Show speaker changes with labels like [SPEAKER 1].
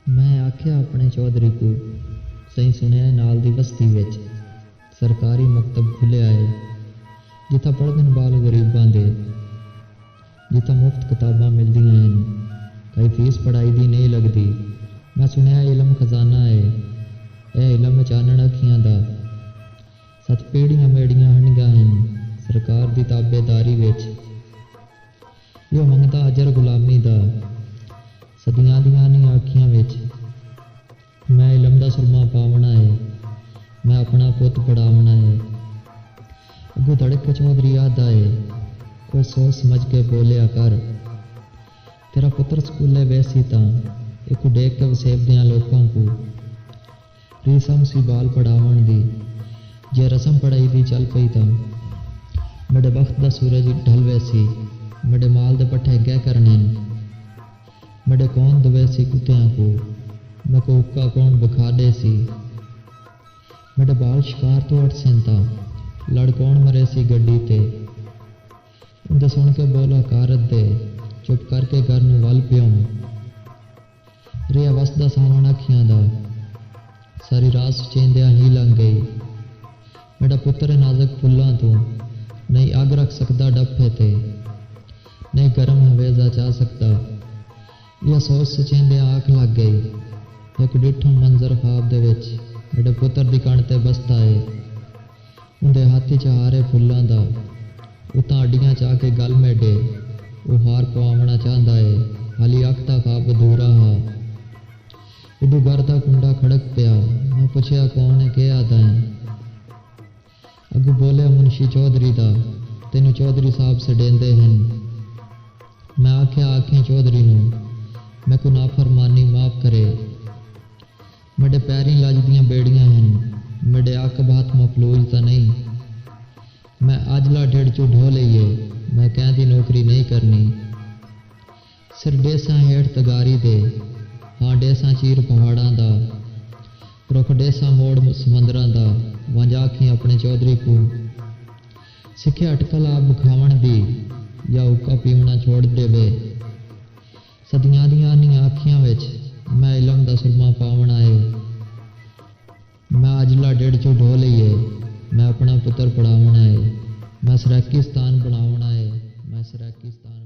[SPEAKER 1] मैं आख्या अपने चौधरी को, सही सुनिया नाल दी बस्ती विच सरकारी मकतब खुलिया है, जिथा पढ़दन बाल गरीबां दे, जिथा मुफ्त किताबां मिलदियां हन, कई फीस पढ़ाई दी नहीं लगदी। मैं सुनिया इलम खजाना है, ए इलम चानण अखियां दा, सत पीढ़ियां मेड़ियां हंडियां हन सरकार दी ताबेदारी विच। यो मंगदा अजर गुलामी दा, सदियां दियां नी आखियां विच। मैं इलम दा सुरमा पावना है, मैं अपना पुत पढ़ावना है। अगू धड़क के चौधरी आदा है, कोई सोच समझ के बोलिया कर। तेरा पुत्र स्कूले वैसी तां एक देख के वसेब दियां लोकां को रीसम सी बाल पढ़ावन दी। जे रसम पढ़ाई दी चल पई तां मेरे वक्त दा सूरज ढल वैसी, मेरे माल दे पट्ठे गै करने, मेरे कौन दवे सी कुत्तियां को, मैं को उक्का कौन बखा दे सी। मेरे बाल शिकार तो अट सेंता, लड़ कौन मरे सी गड्डी ते। उनके सुन के बोला कारत दे, चुप करके घर नूं वल पियों। रिया वसदा सावण अखियां दा, सारी रात सुचेंदिया ही लंघ गई। मेरा पुत्र नाजक फुल्लां तू नहीं अग रख सकदा डफे ते, नहीं गर्म हवेजा चा सकदा। यह सोच सुचेंदिया आँख लग गई। एक डिठम मंजर ख्वाब दे विच मेरे पुत्र दी कण ते बसदा है। उंदे हाथी च हारे फुल्लां दा, उतां अड्डियां चा के गल मेडे वो हार पवावना चाहता है। हाली अख दा ख्वाब अधूरा हा। इडू घर दा कुंडा खड़क पिया। मैं पुछया कौन है, के आदा है। अगू बोलिया मुंशी चौधरी दा, तेनू चौधरी साहब सडेंदे हन। मैं आख्या आखें चौधरी नू, मैं को नाफरमानी माफ करे। मेरे पैरी लजदियां बेड़ियां हन, मेरे अक बात मफलूज ता नहीं। मैं अजला डेढ़ चू ढो लईए, मैं कहती नौकरी नहीं करनी। सिर डेसा हेठ तगारी दे, हाँ डेसा चीर पहाड़ां दा, रुख डेसा मोड़ समंदरां दा। वंज आखी अपने चौधरी को, सिखे अटकल आप खावण दी या उक्का पीवना छोड़ देवे। सदियां दियां नी आखियां विच मैं इलम दा सुरमा पावना है। मैं अजला डेढ़ चू ढो लईए, मैं अपना पुत्र पढ़ावना है। मैं सराकीस्तान बनावना है, मैं सराकीस्तान